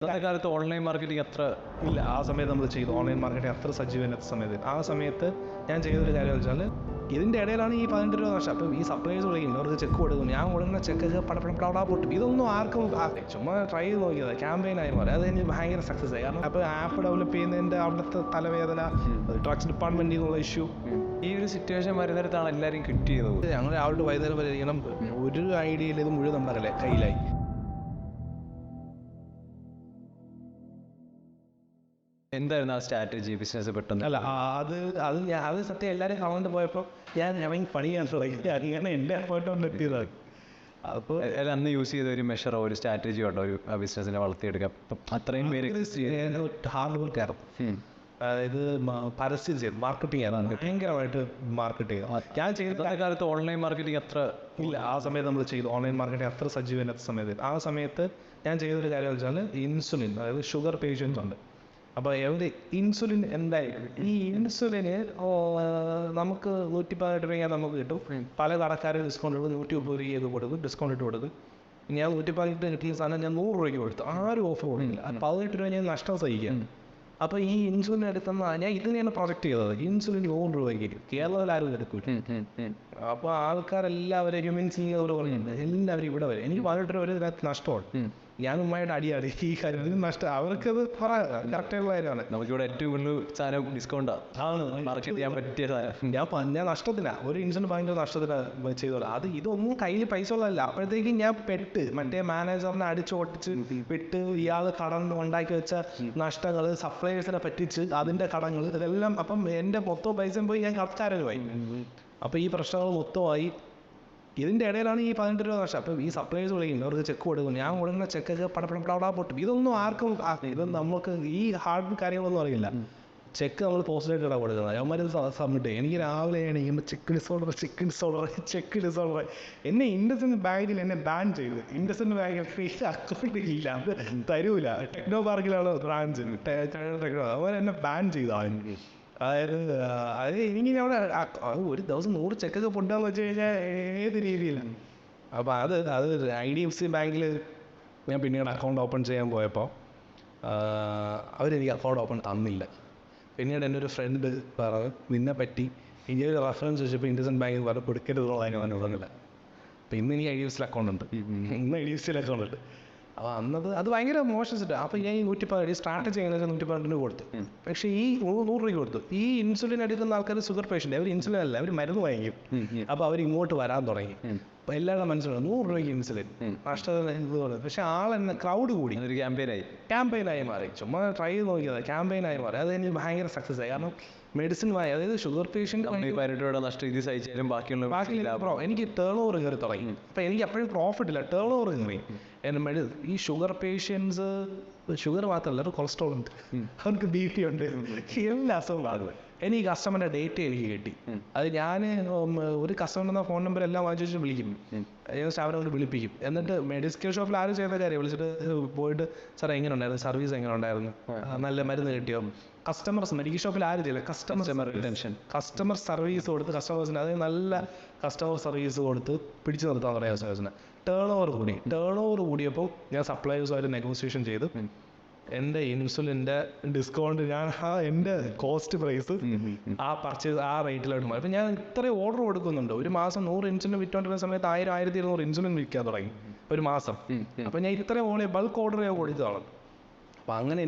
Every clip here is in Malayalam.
കാലത്ത് ഓൺലൈൻ മാർക്കറ്റിംഗ് അത്ര ഇല്ല. ആ സമയത്ത് നമ്മൾ ചെയ്തു ഓൺലൈൻ മാർക്കറ്റിംഗ് അത്ര സജീവമല്ലാത്ത സമയത്ത്. ആ സമയത്ത് ഞാൻ ചെയ്തൊരു കാര്യം വെച്ചാൽ ഇതിൻ്റെ ഇടയിലാണ് ഈ 18 രൂപ നഷ്ടം. അപ്പം ഈ സപ്ലൈസ് വിളിക്കും, അവർക്ക് ചെക്ക് കൊടുക്കും, ഞാൻ കൊടുക്കുന്ന ചെക്കൊക്കെ പടപടാ പൊട്ടും. ഇതൊന്നും ആർക്കും ചുമ്മാ ട്രൈ ചെയ്ത് നോക്കിയത് ക്യാമ്പയിനായി മാറി. അത് എനിക്ക് ഭയങ്കര സക്സസ് ആയി. കാരണം അപ്പോൾ ആപ്പ് ഡെവലപ്പ് ചെയ്യുന്നതിൻ്റെ അവിടുത്തെ തലവേദന, ഡ്രഗ്സ് ഡിപ്പാർട്ട്മെൻറ്റിൽ നിന്നുള്ള ഇഷ്യൂ, ഈ ഒരു സിറ്റുവേഷൻ വരുന്നിടത്താണ് എല്ലാവരും കിട്ടിയത്. ഞങ്ങൾ രാവിലെ വൈകുന്നേരം വരെ ചെയ്യണം. ഒരു ഐഡിയയിൽ ഇത് മുഴുവൻ നമ്മുടെ കയ്യിലായി. എന്തായിരുന്നു ആ സ്ട്രാറ്റജി ബിസിനസ് പെട്ടെന്ന്? അല്ല അത് സത്യം എല്ലാവരും കളണ്ട് പോയപ്പോൾ ഞാൻ പണി ചെയ്യാൻ തുടങ്ങി. അങ്ങനെ എൻ്റെ എഫേർട്ട് കൊണ്ട് എത്തിയതാണ്. അപ്പോൾ അന്ന് യൂസ് ചെയ്ത ഒരു മെഷറോ ഒരു സ്ട്രാറ്റജിയോ ഉണ്ടോ ഒരു ബിസിനസ്സിനെ വളർത്തിയെടുക്കാം? അത്രയും പേര് ഹാർഡ് വർക്ക് ആയിരുന്നു. അതായത് പരസ്യം ചെയ്ത് മാർക്കറ്റിംഗ് ആയിരുന്നു, ഭയങ്കരമായിട്ട് മാർക്കറ്റ് ചെയ്തു. ഞാൻ ചെയ്ത കാലത്ത് ഓൺലൈൻ മാർക്കറ്റിംഗ് അത്ര ഇല്ല. ആ സമയത്ത് നമ്മൾ ചെയ്തു ഓൺലൈൻ മാർക്കറ്റിംഗ് അത്ര സജീവമല്ലാത്ത സമയത്ത്. ആ സമയത്ത് ഞാൻ ചെയ്തൊരു കാര്യം വെച്ചാൽ ഇൻസുലിൻ, അതായത് ഷുഗർ പേഷ്യൻസ് ഉണ്ട്. അപ്പോൾ ഇൻസുലിൻ എന്തായാലും ഈ ഇൻസുലിന് നമുക്ക് 118 രൂപ നമുക്ക് കിട്ടും. പല കടക്കാരും ഡിസ്കൗണ്ട് കൊടുക്കും, 130 രൂപ ചെയ്ത് കൊടുക്കും, ഡിസ്കൗണ്ട് ഇട്ട് കൊടുക്കും. ഞാൻ 118 കിട്ടിയ സാധനം ഞാൻ 100 രൂപയ്ക്ക് കൊടുത്തു. ആരും ഓഫർ കൊടുക്കില്ല. 18 രൂപ ഞാൻ നഷ്ടം സഹിക്കാം. അപ്പോൾ ഈ ഇൻസുലിൻ എടുത്തുന്ന ഞാൻ ഇതിനെയാണ് പ്രൊജക്ട് ചെയ്തത്. ഇൻസുലിൻ 100 രൂപയ്ക്ക് കേരളത്തിൽ ആരും എടുക്കില്ല. അപ്പോൾ ആൾക്കാരെല്ലാവരും ഹ്യൂമൻസിങ് പറയുന്നുണ്ട്, എല്ലാവരും ഇവിടെ വരും. എനിക്ക് 18 രൂപ ഇതിനകത്ത് നഷ്ടമാണ്. ഞാൻ ഉമ്മായിട്ട് അടിയാണ് ഈ കാര്യം. ഇതിന് നഷ്ടം അവർക്കത് കറക്റ്റായിട്ടുള്ള കാര്യമാണ്. നമുക്കിവിടെ ഏറ്റവും കൂടുതൽ സാധനം ഡിസ്കൗണ്ടാണ് മാർക്കറ്റ് ചെയ്യാൻ പറ്റിയ സാധനം. ഞാൻ നഷ്ടത്തില്ല, ഒരു ഇൻഷുറൻസ് ഭയങ്കര നഷ്ടത്തിലാണ് ചെയ്തോളാം. ഇതൊന്നും കയ്യിൽ പൈസ ഉള്ളതല്ല. അപ്പോഴത്തേക്കും ഞാൻ പെട്ട് മറ്റേ മാനേജറിനെ അടിച്ചോട്ടിച്ച് വിട്ട് ഇയാൾ കടം ഉണ്ടാക്കി വെച്ച നഷ്ടങ്ങൾ, സപ്ലൈസിനെ പറ്റിച്ച് അതിൻ്റെ കടങ്ങൾ, ഇതെല്ലാം. അപ്പം എൻ്റെ മൊത്തം പൈസയും പോയി, ഞാൻ കടക്കാരനുമായി. അപ്പോൾ ഈ പ്രശ്നങ്ങൾ മൊത്തമായി. ഇതിൻ്റെ ഇടയിലാണ് ഈ 18 രൂപ നഷ്ടം. അപ്പം ഈ സപ്ലൈസ് വിളിക്കും, അവർക്ക് ചെക്ക് കൊടുക്കും, ഞാൻ കൊടുക്കുന്ന ചെക്കൊക്കെ പടപടാ പൊട്ടും. ഇതൊന്നും ആർക്കും ഇത് നമുക്ക് ഈ ഹാർഡ് കാര്യങ്ങളൊന്നും അറിയില്ല. ചെക്ക് നമ്മൾ പോസ്റ്റായിട്ട് ഇടാൻ കൊടുക്കുന്നത്, അവന്മാർ സബ്മിറ്റ് ചെയ്യും. എനിക്ക് രാവിലെ ആണെങ്കിൽ ചെക്ക് ഡിസോർഡർ എന്നെ ഇൻഡസിൻ്റെ ബാങ്കിൽ എന്നെ ബാൻ ചെയ്തു. ഇൻഡസിൻ്റെ ബാങ്കിൽ അക്കൗണ്ട് ഇല്ല, അത് തരൂല. ടെക്നോ പാർക്കിലാണ് ബ്രാഞ്ച്, അവർ എന്നെ ബാൻ ചെയ്തു. അതായത് എനിക്ക് അവിടെ ഒരു ദിവസം 100 ചെക്കൊക്കെ പൊട്ടാന്ന് വെച്ച് കഴിഞ്ഞാൽ ഏത് രീതിയിലാണ്. അപ്പോൾ അത് IDFC ബാങ്കിൽ ഞാൻ പിന്നീട് അക്കൗണ്ട് ഓപ്പൺ ചെയ്യാൻ പോയപ്പോൾ അവരെനിക്ക് അക്കൗണ്ട് ഓപ്പൺ തന്നില്ല. പിന്നീട് എൻ്റെ ഒരു ഫ്രണ്ട് പറഞ്ഞു, നിന്നെ പറ്റി ഇനി ഒരു റെഫറൻസ് വെച്ചപ്പോൾ ഇൻഡസ്ഇൻഡ് ബാങ്കിൽ പറഞ്ഞു കൊടുക്കരുതെന്നുള്ള അതിന് പറഞ്ഞില്ല. അപ്പോൾ ഇന്ന് എനിക്ക് IDFC അക്കൗണ്ട് ഉണ്ട്. IDFC അക്കൗണ്ട് ഉണ്ട്. അപ്പോൾ അത് ഭയങ്കര മോശം. അപ്പോൾ ഞാൻ ഈ 118 സ്റ്റാർട്ട് ചെയ്യുന്നത് 118 കൊടുത്തു. പക്ഷേ ഈ 100 രൂപ കൊടുത്തു. ഈ ഇൻസുലിൻ എടുക്കുന്ന ആൾക്കാർ ഷുഗർ പേഷ്യൻ്റ്, അവർ ഇൻസുലിൻ അല്ല, അവർ മരുന്ന് വാങ്ങിക്കും. അപ്പോൾ അവർ ഇങ്ങോട്ട് വരാൻ തുടങ്ങി. അപ്പോൾ എല്ലാവരുടെ മനസ്സിലാണ് 100 രൂപയ്ക്ക് ഇൻസുലിൻ നഷ്ടം. പക്ഷേ ആളെന്നെ ക്രൗഡ് കൂടി, ഒരു ക്യാമ്പയിനായി മാറി. ചുമ്മാ ട്രൈ ചെയ്ത് നോക്കിയത് ക്യാമ്പയിനായി മാറി. അത് എനിക്ക് ഭയങ്കര സക്സസ് ആയി. കാരണം മെഡിസിൻ വാങ്ങി, അതായത് ഷുഗർ പേഷ്യൻ്റ് 18 രൂപയുടെ നഷ്ടം ഇത് സഹിച്ചാലും ബാക്കിയുള്ള എനിക്ക് ടേൺ ഓവർ കയറി തുടങ്ങി. അപ്പം എനിക്ക് അപ്പോഴും പ്രോഫിറ്റ് ഇല്ല, ടേൺ ഓവർ കയറി. ഈ ഷുഗർ പേഷ്യൻസ്, ഷുഗർ മാത്രമല്ല, അവർക്ക് കൊളസ്ട്രോൾ ഉണ്ട്, അവർക്ക് BP ഉണ്ട്, എല്ലാ അസുഖങ്ങളും. എനിക്ക് കസ്റ്റമറിൻ്റെ ഡേറ്റ എനിക്ക് കിട്ടി. അത് ഞാൻ ഒരു കസ്റ്റമറിൻ്റെ ഫോൺ നമ്പർ എല്ലാം വാങ്ങിച്ചു വിളിക്കും, അവരെ കൊണ്ട് വിളിപ്പിക്കും. എന്നിട്ട് മെഡിക്കൽ ഷോപ്പിൽ ആരും ചെയ്യുന്ന കാര്യം വിളിച്ചിട്ട് പോയിട്ട്, സാർ എങ്ങനെ ഉണ്ടായിരുന്നു, സർവീസ് എങ്ങനെ ഉണ്ടായിരുന്നു, നല്ല മരുന്ന് കിട്ടിയോ. മെഡിക്കൽ ഷോപ്പിൽ ആരും ചെയ്യില്ല, കസ്റ്റമർ സർവീസ് കൊടുത്ത് കസ്റ്റമേഴ്സിന്, അതായത് നല്ല കസ്റ്റമർ സർവീസ് കൊടുത്ത് പിടിച്ചു നിർത്താൻ തുടങ്ങിയ കസ്റ്റമേഴ്സിനെ. ടേൺ ഓവർ കൂടിയപ്പോൾ ഞാൻ സപ്ലൈസുമായിട്ട് നെഗോസിയേഷൻ ചെയ്ത് എൻ്റെ ഇൻസുലിൻ്റെ ഡിസ്കൗണ്ട് ഞാൻ എൻ്റെ കോസ്റ്റ് പ്രൈസ് പർച്ചേസ് റേറ്റിലോട്ട് മാറി. അപ്പോൾ ഞാൻ ഇത്രയും ഓർഡർ കൊടുക്കുന്നുണ്ട്. ഒരു മാസം 100 ഇൻസുലിൻ വിറ്റുകൊണ്ടിരുന്ന സമയത്ത് 1000-1200 ഇൻസുലിൻ വിൽക്കാൻ തുടങ്ങി ഒരു മാസം. അപ്പോൾ ഞാൻ ഇത്രയും ബൾക്ക് ഓർഡർ ഞാൻ കൊടുത്തതാണ്. അപ്പോൾ അങ്ങനെ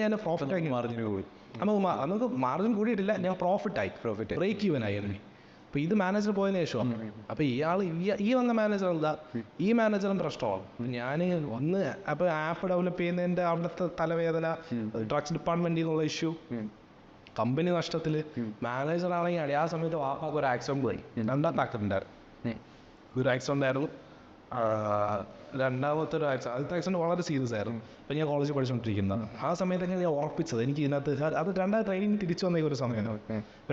ഞാൻ പ്രോഫിറ്റ് ആക്കി മാർജിൻ കൂടി. നമുക്ക് മാർജിൻ കൂടിയിട്ടില്ല, ഞാൻ പ്രോഫിറ്റ് ബ്രേക്ക് ഈവൻ ആയി. അപ്പോൾ ഇത് മാനേജർ പോയതിനു ശേഷം. അപ്പോൾ ഈ വന്ന മാനേജർ എന്താ, ഈ മാനേജറും പ്രശ്നമാണ്. ഞാൻ അപ്പോൾ ആപ്പ് ഡെവലപ്പ് ചെയ്യുന്നതിൻ്റെ അവിടുത്തെ തലവേദന, ഡ്രഗ്സ് ഡിപ്പാർട്ട്മെൻറ്റിൽ നിന്നുള്ള ഇഷ്യൂ, കമ്പനി നഷ്ടത്തിൽ. മാനേജറാണെങ്കിൽ ആ സമയത്ത് വാപ്പാക്ക് ഒരു ആക്സിഡൻറ്റ് പോയി, 2ാമത്തെ ആക്സിഡൻ്റ് ആയിരുന്നു. രണ്ടാമത്തെ ഒരു ആക്സിഡൻറ്റ്, ആദ്യത്തെ ആക്സിഡൻറ്റ് വളരെ സീരിയസ് ആയിരുന്നു. അപ്പോൾ ഞാൻ കോളേജിൽ പഠിച്ചുകൊണ്ടിരിക്കുന്നത് ആ സമയത്തൊക്കെ ഞാൻ ഉറപ്പിച്ചത് എനിക്ക് ഇതിനകത്ത് അത് 2ാം ട്രെയിനിങ് തിരിച്ചു വന്ന ഒരു സമയമാണ്.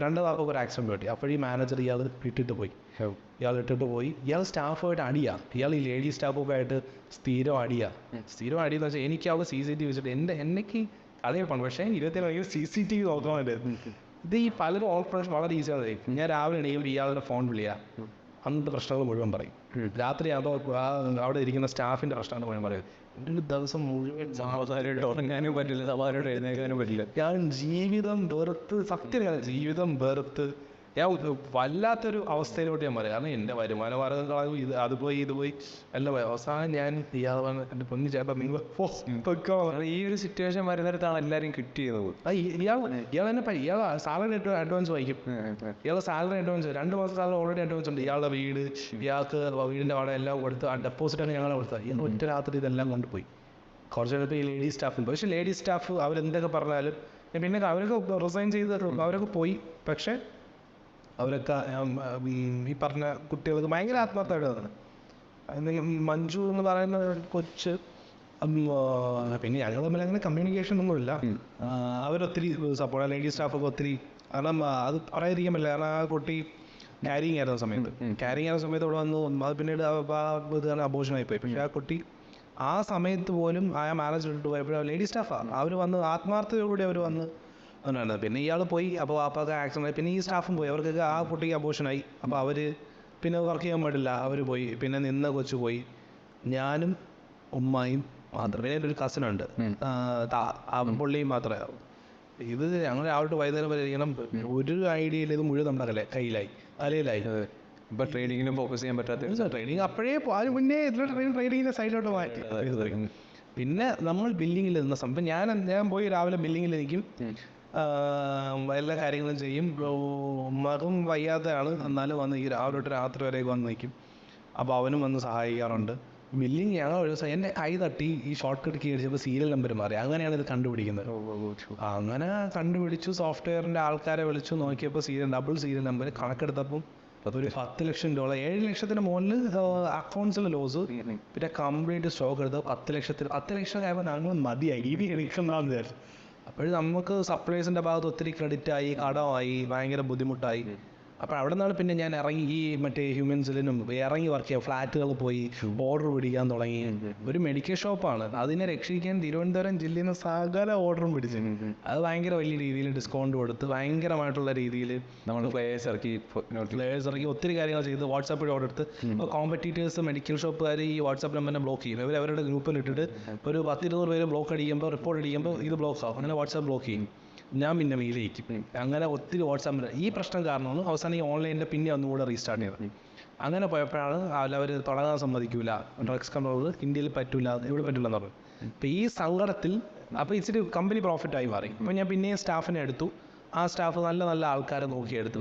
2 ഒരു ആക്സിഡൻറ്റ് പറ്റി. അപ്പോഴീ മാനേജർ ഇയാൾ ഇട്ടിട്ട് പോയി. ഇയാൾ സ്റ്റാഫുമായിട്ട് അടിയാണ്. ഇയാൾ ഈ ലേഡി സ്റ്റാഫൊക്കെ ആയിട്ട് സ്ഥിരം അടിയെന്ന് വെച്ചാൽ എനിക്ക് അവിടെ CCTV വെച്ചിട്ട് എനിക്ക് അതേ പണം. പക്ഷേ 27 CCTV നോക്കാൻ വേണ്ടി ഇത് ഈ പലരും ഓപ്പറേഷൻ വളരെ ഈസിയാണ്. ഞാൻ രാവിലെ എണീക്കുമ്പോൾ ഇയാളുടെ ഫോൺ വിളിക്കുക, അന്നത്തെ പ്രശ്നങ്ങൾ മുഴുവൻ പറയും. രാത്രിയാകുമ്പോൾ അവിടെ ഇരിക്കുന്ന സ്റ്റാഫിൻ്റെ പ്രശ്നങ്ങൾ മുഴുവൻ പറയും. എൻ്റെ ഒരു ദിവസം മുഴുവൻ സമാധാനമായിട്ട് ഉറങ്ങാനും പറ്റില്ല, സമാധാനമായിട്ട് എഴുന്നേക്കാനും പറ്റില്ല. ഞാൻ ജീവിതം വെറുത്ത്, സത്യം ജീവിതം വെറുത്ത് ഞാൻ വല്ലാത്തൊരു അവസ്ഥയിലോട്ട് ഞാൻ പറയും. കാരണം എൻ്റെ വരുമാന മാർഗ്ഗങ്ങളാകും അത് പോയി ഇത് പോയി എല്ലാം പോയി. അവസാനം ഞാൻ ഇയാളെ എൻ്റെ പൊന്നു ചേട്ടാ നിങ്ങൾ ഈ ഒരു സിറ്റുവേഷൻ വരുന്നിടത്താണ് എല്ലാവരും കിറ്റ് ചെയ്യുന്നത്. ഇയാൾ തന്നെ ഇയാൾ സാലറി അഡ്വാൻസ് വായിക്കും. ഇയാൾ സാലറി അഡ്വാൻസ് 2 മാസം സാലറി ഓൾറെഡി അഡ്വാൻസ് ഉണ്ട്. ഇയാളുടെ വീട്, ഇയാൾക്ക് വീടിൻ്റെ അവിടെ എല്ലാം കൊടുത്ത് ആ ഡെപ്പോസിറ്റാണ് ഞങ്ങളെ കൊടുത്തത്. ഇയാൾ ഒറ്റ രാത്രി ഇതെല്ലാം കൊണ്ടുപോയി. കുറച്ച് നേരത്തെ ഈ ലേഡീസ് സ്റ്റാഫിൽ, പക്ഷേ ലേഡീസ് സ്റ്റാഫ് അവരെന്തൊക്കെ പറഞ്ഞാലും പിന്നെ അവരൊക്കെ റിസൈൻ ചെയ്ത് അവരൊക്കെ പോയി. പക്ഷേ അവരൊക്കെ ഈ പറഞ്ഞ കുട്ടികൾക്ക് ഭയങ്കര ആത്മാർത്ഥമായിട്ടാണ്. മഞ്ജു എന്ന് പറയുന്ന കൊച്ച്, പിന്നെ ഞങ്ങൾ തമ്മിൽ അങ്ങനെ കമ്മ്യൂണിക്കേഷൻ ഒന്നുമില്ല. അവരൊത്തിരി സപ്പോർട്ട്, ലേഡീസ് സ്റ്റാഫൊക്കെ ഒത്തിരി. കാരണം അത് പറയാതിരിക്കാൻ പറ്റില്ല. കാരണം ആ കുട്ടി ക്യാരിങ് ആയിരുന്ന സമയത്ത് ഇവിടെ വന്നു. അത് പിന്നീട് ഇത് അബോഷനായി പോയി. പക്ഷേ ആ കുട്ടി ആ സമയത്ത് പോലും ആ മാനേജർ ഇട്ട് പോയപ്പോഴും ലേഡീസ് സ്റ്റാഫാണ് അവർ വന്ന് ആത്മാർത്ഥതയോടുകൂടി അവർ വന്ന് എന്നാണ്. പിന്നെ ഇയാൾ പോയി, അപ്പോൾ അപ്പൊക്കെ ആക്സിഡൻ്റ് ആയി. പിന്നെ ഈ സ്റ്റാഫും പോയി. അവർക്കൊക്കെ ആ കുട്ടിക്ക് അബോഷനായി. അപ്പോൾ അവർ പിന്നെ വർക്ക് ചെയ്യാൻ പാടില്ല, അവർ പോയി. പിന്നെ നിന്ന കൊച്ചു പോയി. ഞാനും ഉമ്മയും മാത്രമേ, എൻ്റെ ഒരു കസിനുണ്ട്, പുള്ളിയും മാത്രമേ. ഇത് ഞങ്ങൾ രാവിലെ വൈകുന്നേരം വരെ ഇരിക്കണം. ഒരു ഐഡിയയിൽ ഇത് മുഴുവൻ നമ്മുടെ കയ്യിലായി, തലയിലായി. ഇപ്പം ട്രേഡിങ്ങിനും ഫോക്കസ് ചെയ്യാൻ പറ്റാത്ത ട്രേഡിങ് അപ്പോഴേ അതിന് മുന്നേ ട്രേഡിങ്ങിൻ്റെ സൈഡിലോട്ട് മാറ്റി. പിന്നെ നമ്മൾ ബില്ലിങ്ങിൽ നിന്ന സമയം ഞാൻ പോയി രാവിലെ ബില്ലിങ്ങിൽ നിൽക്കും, എല്ലാ കാര്യങ്ങളും ചെയ്യും. മകം വയ്യാതെയാണ്, എന്നാലും വന്ന് ഈ രാവിലെ തൊട്ട് രാത്രി വരെയൊക്കെ വന്ന് നിൽക്കും. അപ്പോൾ അവനും വന്ന് സഹായിക്കാറുണ്ട്. ബില്ലിങ് ഞങ്ങൾ ഒരു ദിവസം എൻ്റെ കൈ തട്ടി ഈ ഷോർട്ട് കട്ട് കീ അടിച്ചപ്പോൾ സീരിയൽ നമ്പർ മാറി. അങ്ങനെയാണ് ഇത് കണ്ടുപിടിക്കുന്നത്. അങ്ങനെ കണ്ടുപിടിച്ചു. സോഫ്റ്റ്വെയറിൻ്റെ ആൾക്കാരെ വിളിച്ചു നോക്കിയപ്പോൾ ഡബിൾ സീരിയൽ നമ്പർ കണക്കെടുത്തപ്പം ഒരു $10 ലക്ഷം, $7 ലക്ഷത്തിന് മുകളിൽ അക്കൗണ്ട്സിൽ ലോസ്. പിന്നെ കംപ്ലീറ്റ് സ്റ്റോക്ക് എടുത്ത് 10 ലക്ഷം ആയപ്പോൾ ഞങ്ങൾ മതിയായി, ഇനി എടുക്കുന്നതാണെന്ന് വിചാരിച്ചു. അപ്പോൾ നമുക്ക് സപ്ലൈസിൻ്റെ ഭാഗത്ത് ഒത്തിരി ക്രെഡിറ്റായി, കടമായി, ഭയങ്കര ബുദ്ധിമുട്ടായി. അപ്പോൾ അവിടെ നിന്നാണ് പിന്നെ ഞാൻ ഇറങ്ങി ഈ മറ്റേ ഹ്യൂമൻസിലും ഇറങ്ങി വർക്ക് ചെയ്യാം. ഫ്ലാറ്റുകൾ പോയി ഓർഡർ പിടിക്കാൻ തുടങ്ങി. ഒരു മെഡിക്കൽ ഷോപ്പാണ്, അതിനെ രക്ഷിക്കാൻ തിരുവനന്തപുരം ജില്ലയിൽ നിന്ന് സകല ഓർഡറും പിടിച്ചു. അത് ഭയങ്കര വലിയ രീതിയിൽ ഡിസ്കൗണ്ട് കൊടുത്ത് ഭയങ്കരമായിട്ടുള്ള രീതിയിൽ നമ്മൾ പ്ലേയേഴ്സ് ഇറക്കി ഒത്തിരി കാര്യങ്ങൾ ചെയ്ത് വാട്സാപ്പിൽ ഓർഡർ എടുത്ത്. ഇപ്പോൾ കോമ്പറ്റീറ്റേഴ്സ് മെഡിക്കൽ ഷോപ്പുകാർ ഈ വാട്സാപ്പ് നമ്പറിനെ ബ്ലോക്ക് ചെയ്യും. ഇവർ അവരുടെ ഗ്രൂപ്പിൽ ഇട്ടിട്ട് ഒരു 10-20 പേര് ബ്ലോക്ക് അടിക്കുമ്പോൾ, റിപ്പോർട്ട് അടിക്കുമ്പോൾ ഇത് ബ്ലോക്ക് ആവും. അങ്ങനെ വാട്സാപ്പ് ബ്ലോക്ക് ചെയ്യും. ഞാൻ പിന്നെ മെയിലേക്കും. അങ്ങനെ ഒത്തിരി വാട്സാപ്പിൽ ഈ പ്രശ്നം കാരണമാണ് അവസാനം ഈ ഓൺലൈനിൻ്റെ പിന്നെ ഒന്നുകൂടെ റീസ്റ്റാർട്ട് ചെയ്തത്. അങ്ങനെ പോയപ്പോഴാണ് അവർ തുടങ്ങാൻ സമ്മതിക്കില്ല, ഡ്രഗ്സ് കൺട്രോൾ ഇന്ത്യയിൽ പറ്റില്ല, ഇവിടെ പറ്റില്ല എന്ന് പറഞ്ഞു. അപ്പോൾ ഈ സങ്കടത്തിൽ അപ്പോൾ ഇച്ചിരി കമ്പനി പ്രോഫിറ്റായി മാറി. അപ്പോൾ ഞാൻ പിന്നെയും സ്റ്റാഫിനെ എടുത്തു. ആ സ്റ്റാഫ് നല്ല ആൾക്കാരെ നോക്കിയെടുത്തു.